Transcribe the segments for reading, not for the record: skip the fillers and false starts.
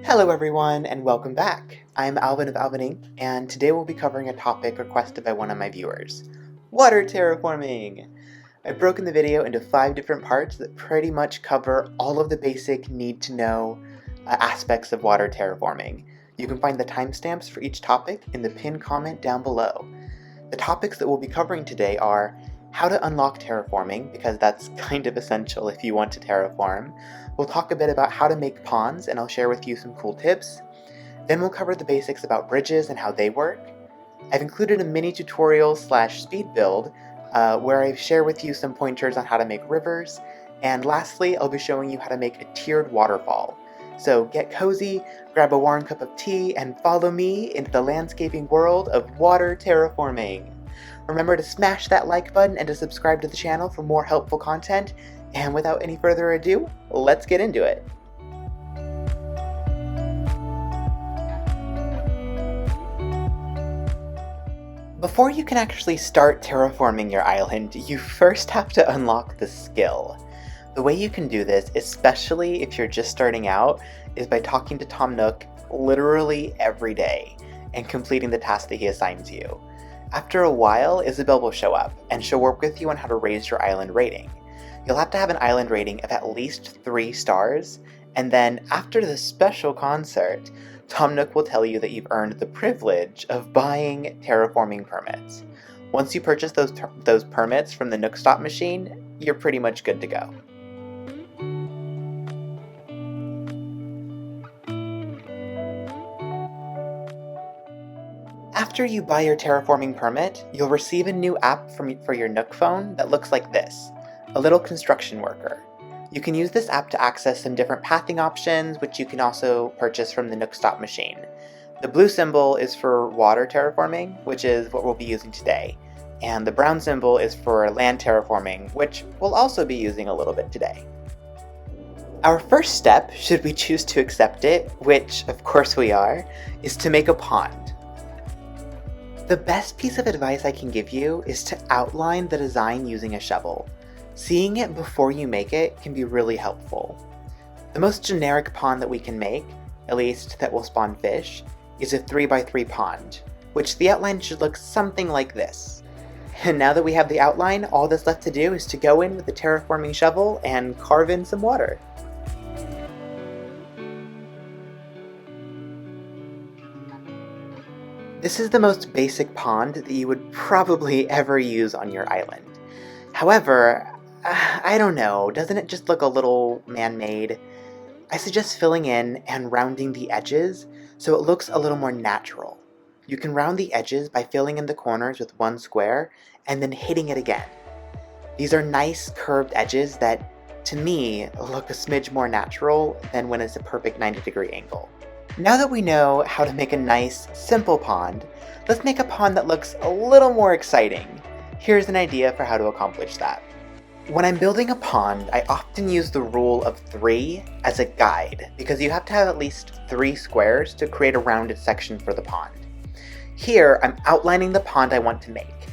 Hello everyone and welcome back. I'm Alvin of Alvin Inc. and today we'll be covering a topic requested by one of my viewers, water terraforming. I've broken the video into 5 different parts that pretty much cover all of the basic need-to-know aspects of water terraforming. You can find the timestamps for each topic in the pinned comment down below. The topics that we'll be covering today are how to unlock terraforming, because that's kind of essential if you want to terraform. We'll talk a bit about how to make ponds, and I'll share with you some cool tips. Then we'll cover the basics about bridges and how they work. I've included a mini tutorial / speed build where I share with you some pointers on how to make rivers. And lastly, I'll be showing you how to make a tiered waterfall. So get cozy, grab a warm cup of tea, and follow me into the landscaping world of water terraforming. Remember to smash that like button and to subscribe to the channel for more helpful content. And without any further ado, let's get into it. Before you can actually start terraforming your island, you first have to unlock the skill. The way you can do this, especially if you're just starting out, is by talking to Tom Nook literally every day and completing the task that he assigns you. After a while, Isabel will show up, and she'll work with you on how to raise your island rating. You'll have to have an island rating of at least 3 stars, and then after the special concert, Tom Nook will tell you that you've earned the privilege of buying terraforming permits. Once you purchase those permits from the Nook Stop machine, you're pretty much good to go. After you buy your terraforming permit, you'll receive a new app for your Nook phone that looks like this. A little construction worker. You can use this app to access some different pathing options, which you can also purchase from the Nook Stop machine. The blue symbol is for water terraforming, which is what we'll be using today, and the brown symbol is for land terraforming, which we'll also be using a little bit today. Our first step, should we choose to accept it, which of course we are, is to make a pond. The best piece of advice I can give you is to outline the design using a shovel. Seeing it before you make it can be really helpful. The most generic pond that we can make, at least that will spawn fish, is a 3x3 pond, which the outline should look something like this. And now that we have the outline, all that's left to do is to go in with the terraforming shovel and carve in some water. This is the most basic pond that you would probably ever use on your island. However, I don't know, doesn't it just look a little man-made? I suggest filling in and rounding the edges so it looks a little more natural. You can round the edges by filling in the corners with 1 square and then hitting it again. These are nice curved edges that, to me, look a smidge more natural than when it's a perfect 90-degree angle. Now that we know how to make a nice, simple pond, let's make a pond that looks a little more exciting. Here's an idea for how to accomplish that. When I'm building a pond, I often use the rule of 3 as a guide, because you have to have at least 3 squares to create a rounded section for the pond. Here, I'm outlining the pond I want to make.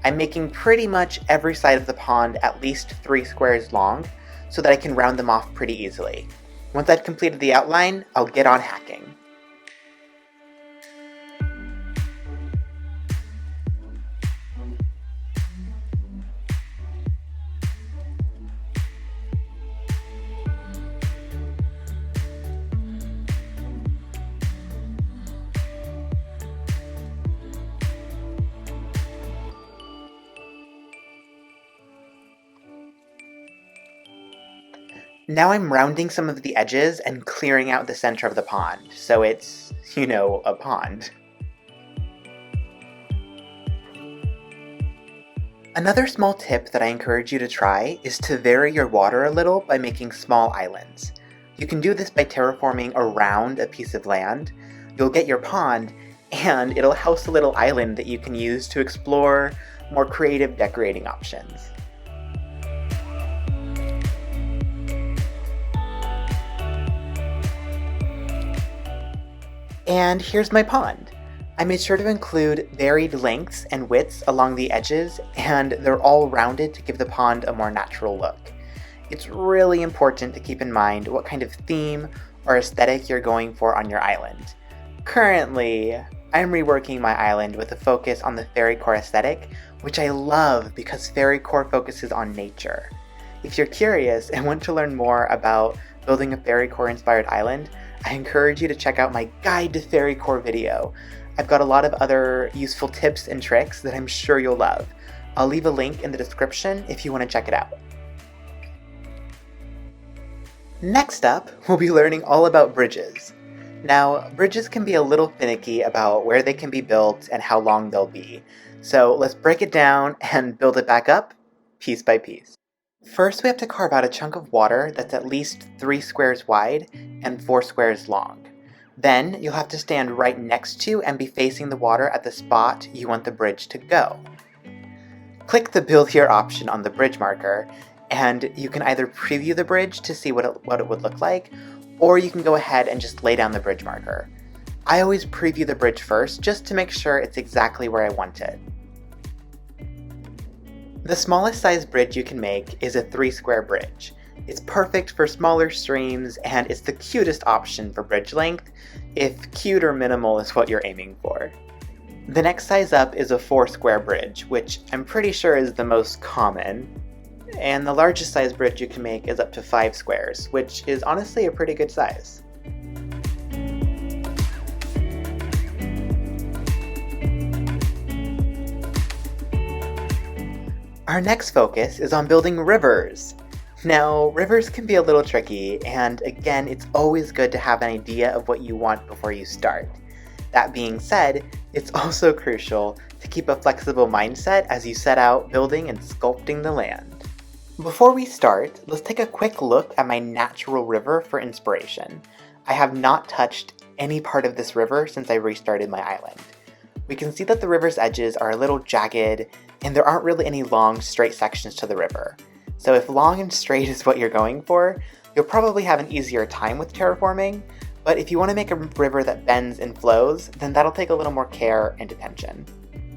I'm making pretty much every side of the pond at least 3 squares long, so that I can round them off pretty easily. Once I've completed the outline, I'll get on hacking. Now I'm rounding some of the edges and clearing out the center of the pond, so it's, a pond. Another small tip that I encourage you to try is to vary your water a little by making small islands. You can do this by terraforming around a piece of land. You'll get your pond, and it'll house a little island that you can use to explore more creative decorating options. And here's my pond. I made sure to include varied lengths and widths along the edges, and they're all rounded to give the pond a more natural look. It's really important to keep in mind what kind of theme or aesthetic you're going for on your island. Currently, I'm reworking my island with a focus on the fairy core aesthetic, which I love because fairy core focuses on nature. If you're curious and want to learn more about building a fairy core inspired island, I encourage you to check out my Guide to Fairy Core video. I've got a lot of other useful tips and tricks that I'm sure you'll love. I'll leave a link in the description if you want to check it out. Next up, we'll be learning all about bridges. Now, bridges can be a little finicky about where they can be built and how long they'll be. So let's break it down and build it back up, piece by piece. First, we have to carve out a chunk of water that's at least 3 squares wide and 4 squares long. Then, you'll have to stand right next to and be facing the water at the spot you want the bridge to go. Click the Build Here option on the bridge marker, and you can either preview the bridge to see what it would look like, or you can go ahead and just lay down the bridge marker. I always preview the bridge first, just to make sure it's exactly where I want it. The smallest size bridge you can make is a 3 square bridge. It's perfect for smaller streams, and it's the cutest option for bridge length, if cute or minimal is what you're aiming for. The next size up is a 4 square bridge, which I'm pretty sure is the most common, and the largest size bridge you can make is up to 5 squares, which is honestly a pretty good size. Our next focus is on building rivers. Now, rivers can be a little tricky, and again, it's always good to have an idea of what you want before you start. That being said, it's also crucial to keep a flexible mindset as you set out building and sculpting the land. Before we start, let's take a quick look at my natural river for inspiration. I have not touched any part of this river since I restarted my island. We can see that the river's edges are a little jagged, and there aren't really any long, straight sections to the river. So if long and straight is what you're going for, you'll probably have an easier time with terraforming, but if you want to make a river that bends and flows, then that'll take a little more care and attention.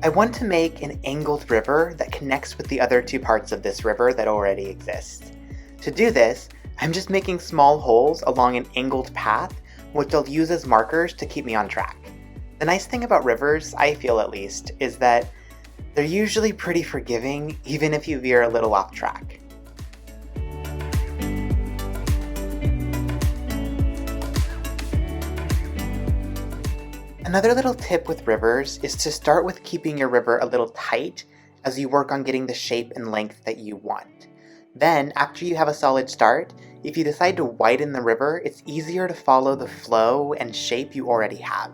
I want to make an angled river that connects with the other 2 parts of this river that already exist. To do this, I'm just making small holes along an angled path, which I'll use as markers to keep me on track. The nice thing about rivers, I feel at least, is that they're usually pretty forgiving, even if you veer a little off track. Another little tip with rivers is to start with keeping your river a little tight as you work on getting the shape and length that you want. Then, after you have a solid start, if you decide to widen the river, it's easier to follow the flow and shape you already have.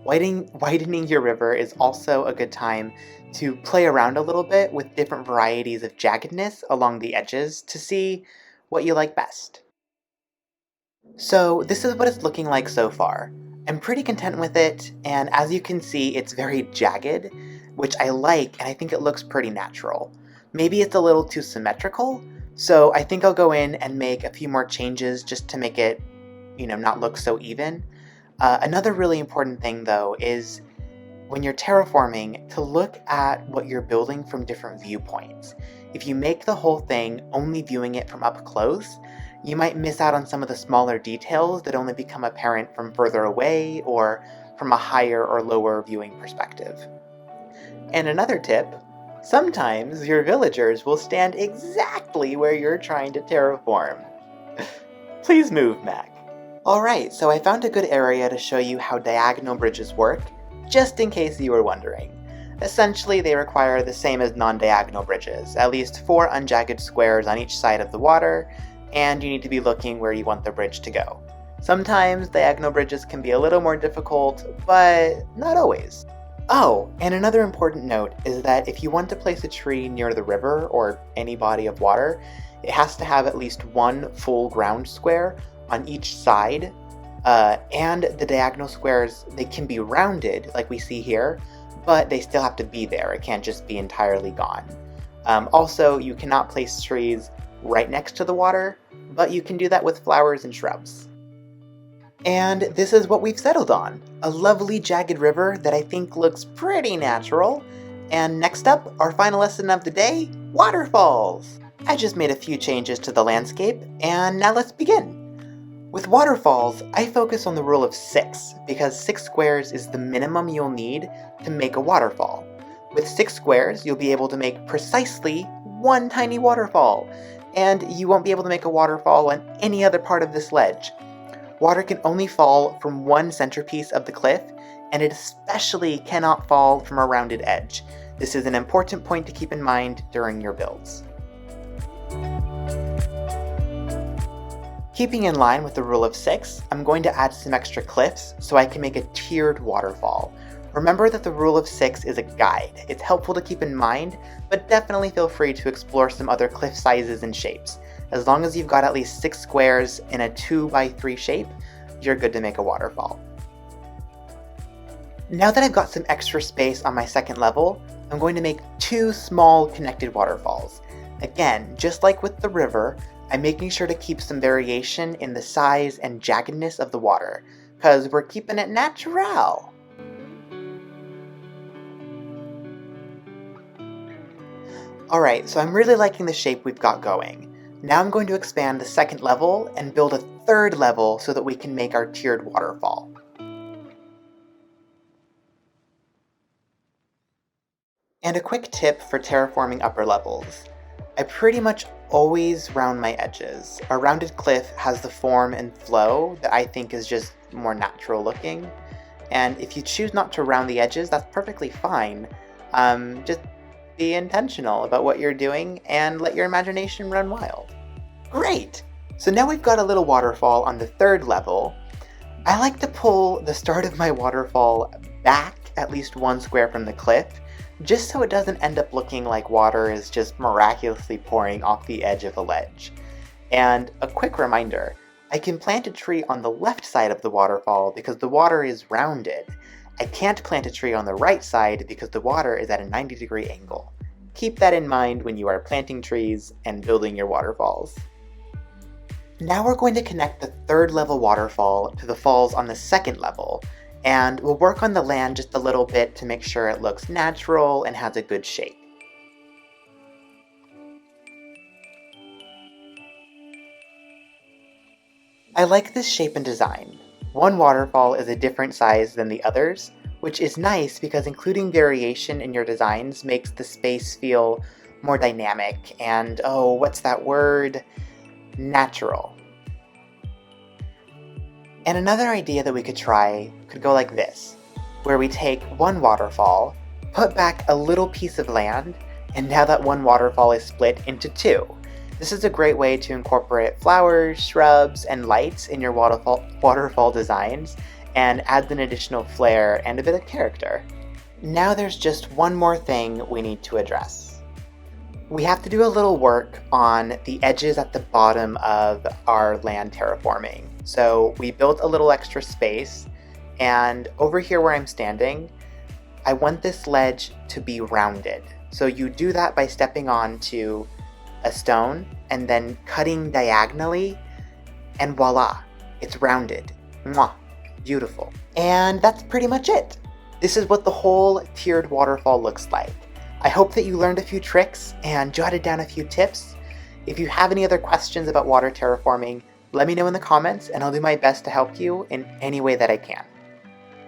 Widening your river is also a good time to play around a little bit with different varieties of jaggedness along the edges to see what you like best. So this is what it's looking like so far. I'm pretty content with it, and as you can see, it's very jagged, which I like, and I think it looks pretty natural. Maybe it's a little too symmetrical, so I think I'll go in and make a few more changes just to make it, not look so even. Another really important thing, though, is when you're terraforming, to look at what you're building from different viewpoints. If you make the whole thing only viewing it from up close, you might miss out on some of the smaller details that only become apparent from further away or from a higher or lower viewing perspective. And another tip, sometimes your villagers will stand exactly where you're trying to terraform. Please move, Mac. Alright, so I found a good area to show you how diagonal bridges work, just in case you were wondering. Essentially, they require the same as non-diagonal bridges, at least 4 unjagged squares on each side of the water, and you need to be looking where you want the bridge to go. Sometimes diagonal bridges can be a little more difficult, but not always. Oh, and another important note is that if you want to place a tree near the river or any body of water, it has to have at least 1 full ground square on each side, and the diagonal squares, they can be rounded like we see here, but they still have to be there. It can't just be entirely gone. Also, you cannot place trees right next to the water, but you can do that with flowers and shrubs. And this is what we've settled on, a lovely jagged river that I think looks pretty natural. And next up, our final lesson of the day, waterfalls! I just made a few changes to the landscape, and now let's begin. With waterfalls, I focus on the rule of 6 because 6 squares is the minimum you'll need to make a waterfall. With 6 squares, you'll be able to make precisely one tiny waterfall, and you won't be able to make a waterfall on any other part of this ledge. Water can only fall from one centerpiece of the cliff, and it especially cannot fall from a rounded edge. This is an important point to keep in mind during your builds. Keeping in line with the rule of 6, I'm going to add some extra cliffs so I can make a tiered waterfall. Remember that the rule of 6 is a guide. It's helpful to keep in mind, but definitely feel free to explore some other cliff sizes and shapes. As long as you've got at least 6 squares in a 2x3 shape, you're good to make a waterfall. Now that I've got some extra space on my second level, I'm going to make 2 small connected waterfalls. Again, just like with the river, I'm making sure to keep some variation in the size and jaggedness of the water, because we're keeping it natural. Alright, so I'm really liking the shape we've got going. Now I'm going to expand the second level and build a third level so that we can make our tiered waterfall. And a quick tip for terraforming upper levels. I pretty much always round my edges. A rounded cliff has the form and flow that I think is just more natural looking. And if you choose not to round the edges, that's perfectly fine. Just be intentional about what you're doing and let your imagination run wild. Great! So now we've got a little waterfall on the third level. I like to pull the start of my waterfall back at least 1 square from the cliff, just so it doesn't end up looking like water is just miraculously pouring off the edge of a ledge. And a quick reminder, I can plant a tree on the left side of the waterfall because the water is rounded. I can't plant a tree on the right side because the water is at a 90-degree angle. Keep that in mind when you are planting trees and building your waterfalls. Now we're going to connect the third level waterfall to the falls on the second level, and we'll work on the land just a little bit to make sure it looks natural and has a good shape. I like this shape and design. One waterfall is a different size than the others, which is nice because including variation in your designs makes the space feel more dynamic and, oh, what's that word? Natural. And another idea that we could try could go like this, where we take one waterfall, put back a little piece of land, and now that one waterfall is split into 2. This is a great way to incorporate flowers, shrubs, and lights in your waterfall designs, and adds an additional flair and a bit of character. Now there's just one more thing we need to address. We have to do a little work on the edges at the bottom of our land terraforming. So we built a little extra space, and over here where I'm standing, I want this ledge to be rounded. So you do that by stepping onto a stone and then cutting diagonally, and voila, it's rounded. Mwah, beautiful. And that's pretty much it. This is what the whole tiered waterfall looks like. I hope that you learned a few tricks and jotted down a few tips. If you have any other questions about water terraforming, let me know in the comments and I'll do my best to help you in any way that I can.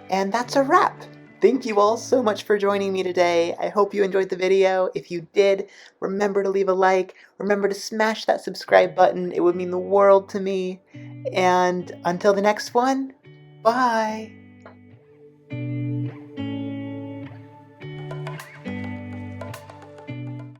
And that's a wrap! Thank you all so much for joining me today. I hope you enjoyed the video. If you did, remember to leave a like. Remember to smash that subscribe button. It would mean the world to me. And until the next one, bye!